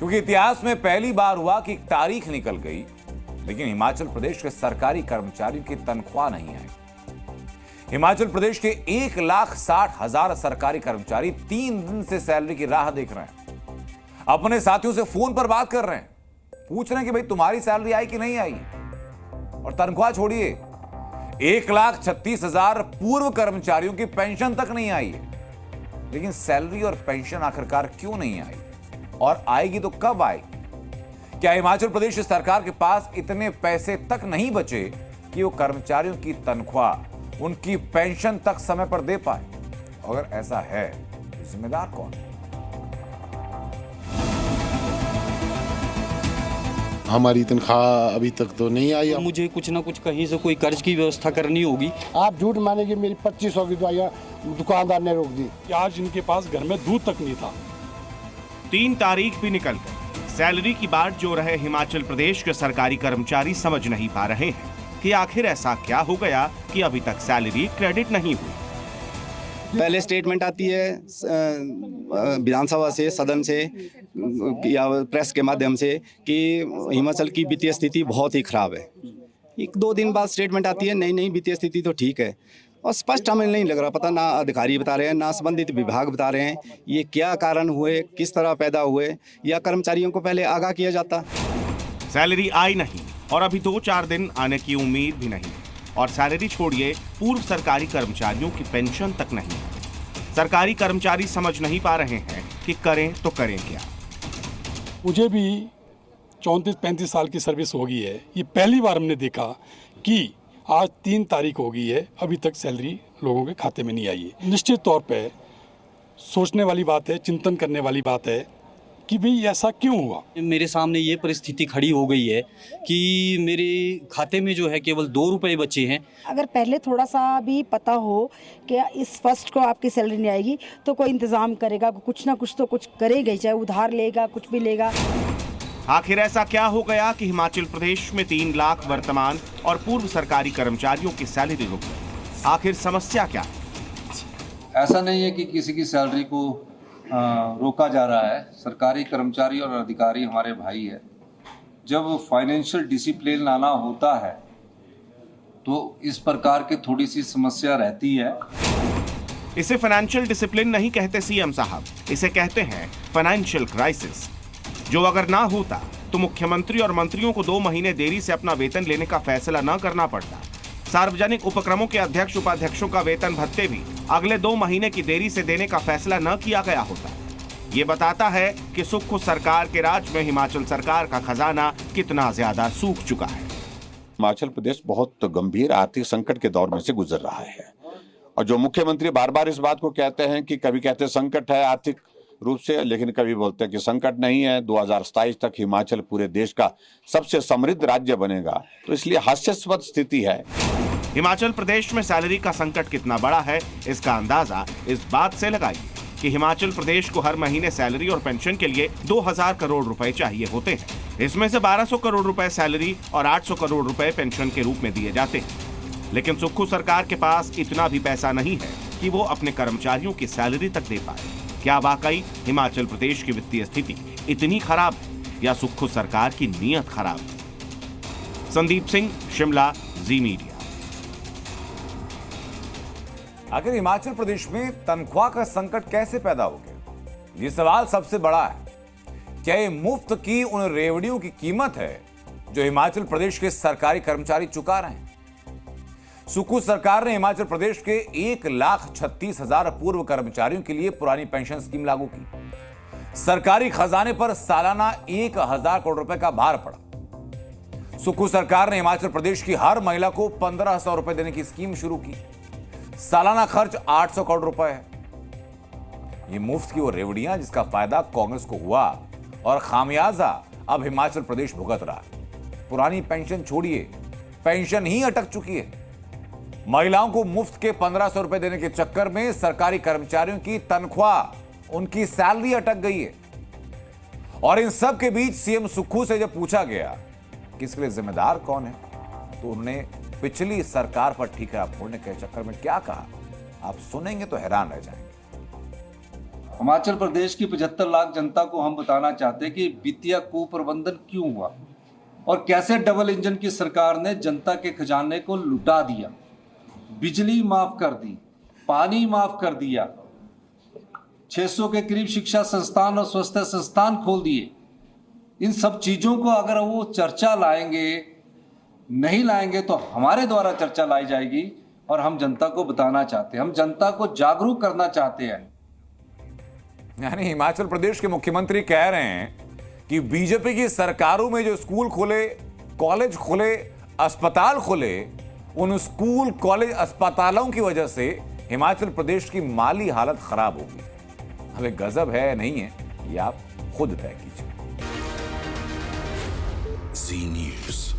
क्योंकि इतिहास में पहली बार हुआ कि एक तारीख निकल गई लेकिन हिमाचल प्रदेश के सरकारी कर्मचारियों की तनख्वाह नहीं आई। हिमाचल प्रदेश के 1,60,000 सरकारी कर्मचारी 3 दिन से सैलरी की राह देख रहे हैं। अपने साथियों से फोन पर बात कर रहे हैं, पूछ रहे हैं कि भाई तुम्हारी सैलरी आई कि नहीं आई। और तनख्वाह छोड़िए, 1,36,000 पूर्व कर्मचारियों की पेंशन तक नहीं आई है। लेकिन सैलरी और पेंशन आखिरकार क्यों नहीं आई और आएगी तो कब आएगी? क्या हिमाचल प्रदेश सरकार के पास इतने पैसे तक नहीं बचे कि वो कर्मचारियों की तनख्वाह, उनकी पेंशन तक समय पर दे पाए? अगर ऐसा है तो जिम्मेदार कौन है? हमारी तनख्वाह अभी तक तो नहीं आई। तो मुझे कुछ ना कुछ कहीं से कोई कर्ज की व्यवस्था करनी होगी। आप झूठ मानेंगे, मेरी 2500 की दवाइयाँ दुकानदार ने रोक दी। आज इनके पास घर में दूध तक नहीं था। 3 तारीख भी निकल गई, सैलरी की बाट जो रहे हिमाचल प्रदेश के सरकारी कर्मचारी समझ नहीं पा रहे हैं कि आखिर ऐसा क्या हो गया कि अभी तक सैलरी क्रेडिट नहीं हुई। पहले स्टेटमेंट आती है विधानसभा से, सदन से या प्रेस के माध्यम से कि हिमाचल की वित्तीय स्थिति बहुत ही खराब है। 1-2 दिन बाद स्टेटमेंट आती है नहीं वित्तीय स्थिति तो ठीक है। और स्पष्ट हमें नहीं लग रहा, पता ना अधिकारी बता रहे हैं ना संबंधित विभाग बता रहे हैं ये क्या कारण हुए, किस तरह पैदा हुए, या कर्मचारियों को पहले आगाह किया जाता। सैलरी आई नहीं और अभी 2-4 दिन आने की उम्मीद भी नहीं। और सैलरी छोड़िए, पूर्व सरकारी कर्मचारियों की पेंशन तक नहीं। सरकारी कर्मचारी समझ नहीं पा रहे हैं कि करें तो करें क्या। मुझे भी 34-35 साल की सर्विस हो गई है। ये पहली बार हमने देखा कि आज 3 तारीख हो गई है, अभी तक सैलरी लोगों के खाते में नहीं आई है। निश्चित तौर पे सोचने वाली बात है, चिंतन करने वाली बात है कि भाई ऐसा क्यों हुआ। मेरे सामने ये परिस्थिति खड़ी हो गई है कि मेरे खाते में जो है केवल 2 रुपए बचे हैं। अगर पहले थोड़ा सा भी पता हो कि इस फर्स्ट को आपकी सैलरी नहीं आएगी तो कोई इंतजाम करेगा, कुछ ना कुछ तो कुछ करेगा ही, चाहे उधार लेगा, कुछ भी लेगा। आखिर ऐसा क्या हो गया कि हिमाचल प्रदेश में 3 लाख वर्तमान और पूर्व सरकारी कर्मचारियों की सैलरी रुक गई? आखिर समस्या क्या है? ऐसा नहीं है कि किसी की सैलरी को रोका जा रहा है। सरकारी कर्मचारी और अधिकारी हमारे भाई है। जब फाइनेंशियल डिसिप्लिन लाना होता है तो इस प्रकार की थोड़ी सी समस्या रहती है। इसे फाइनेंशियल डिसिप्लिन नहीं कहते सीएम साहब, इसे कहते हैं फाइनेंशियल क्राइसिस। जो अगर ना होता तो मुख्यमंत्री और मंत्रियों को 2 महीने देरी से अपना वेतन लेने का फैसला न करना पड़ता। सार्वजनिक उपक्रमों के अध्यक्ष उपाध्यक्षों का वेतन भत्ते भी अगले 2 महीने की देरी से देने का फैसला न किया गया होता। ये बताता है कि सुक्खू सरकार के राज में हिमाचल सरकार का खजाना कितना ज्यादा सूख चुका है। हिमाचल प्रदेश बहुत गंभीर आर्थिक संकट के दौर में से गुजर रहा है और जो मुख्यमंत्री बार बार इस बात को कहते हैं कि कभी कहते हैं संकट है आर्थिक रूप से, लेकिन कभी बोलते हैं कि संकट नहीं है, 2027 तक हिमाचल पूरे देश का सबसे समृद्ध राज्य बनेगा। तो इसलिए हास्यास्पद स्थिति है। हिमाचल प्रदेश में सैलरी का संकट कितना बड़ा है इसका अंदाजा इस बात से लगाइए कि हिमाचल प्रदेश को हर महीने सैलरी और पेंशन के लिए 2000 करोड़ रुपए चाहिए होते हैं। इसमें से 1200 करोड़ रुपए सैलरी और 800 करोड़ रुपए पेंशन के रूप में दिए जाते हैं। लेकिन सुक्खू सरकार के पास इतना भी पैसा नहीं है कि वो अपने कर्मचारियों की सैलरी तक दे पाए। क्या वाकई हिमाचल प्रदेश की वित्तीय स्थिति इतनी खराब है या सुक्खू सरकार की नीयत खराब है? संदीप सिंह, शिमला, जी मीडिया। आखिर हिमाचल प्रदेश में तनख्वाह का संकट कैसे पैदा हो गया? ये सवाल सबसे बड़ा है। क्या ये मुफ्त की उन रेवड़ियों की कीमत है जो हिमाचल प्रदेश के सरकारी कर्मचारी चुका रहे हैं? सुक्खू सरकार ने हिमाचल प्रदेश के 1,36,000 पूर्व कर्मचारियों के लिए पुरानी पेंशन स्कीम लागू की। सरकारी खजाने पर सालाना 1,000 करोड़ रुपए का भार पड़ा। सुक्खू सरकार ने हिमाचल प्रदेश की हर महिला को 1,500 रुपए देने की स्कीम शुरू की। सालाना खर्च 800 करोड़ रुपए है। ये मुफ्त की वो रेवड़ियां जिसका फायदा कांग्रेस को हुआ और खामियाजा अब हिमाचल प्रदेश भुगत रहा है। पुरानी पेंशन छोड़िए, पेंशन ही अटक चुकी है। महिलाओं को मुफ्त के 1,500 रुपए देने के चक्कर में सरकारी कर्मचारियों की तनख्वाह, उनकी सैलरी अटक गई है। और इन सब के बीच सीएम सुक्खू से जब पूछा गया कि इसके लिए जिम्मेदार कौन है, तो उन्होंने पिछली सरकार पर ठीकरा फोड़ने के चक्कर में क्या कहा, आप सुनेंगे तो हैरान रह जाएंगे। हिमाचल प्रदेश की 75 लाख जनता को हम बताना चाहते हैं कि वित्तीय कुप्रबंधन क्यों हुआ और कैसे डबल इंजन की सरकार ने जनता के खजाने को लुटा दिया, बिजली माफ कर दी, पानी माफ कर दिया, 600 के करीब शिक्षा संस्थान और स्वास्थ्य संस्थान खोल दिए। इन सब चीजों को अगर वो चर्चा लाएंगे, नहीं लाएंगे तो हमारे द्वारा चर्चा लाई जाएगी और हम जनता को बताना चाहते हैं, हम जनता को जागरूक करना चाहते हैं। यानी हिमाचल प्रदेश के मुख्यमंत्री कह रहे हैं कि बीजेपी की सरकारों में जो स्कूल खोले, कॉलेज खोले, अस्पताल खोले, उन स्कूल, कॉलेज, अस्पतालों की वजह से हिमाचल प्रदेश की माली हालत खराब होगी। अब ये गजब है नहीं है, ये आप खुद तय कीजिए। जी न्यूज़।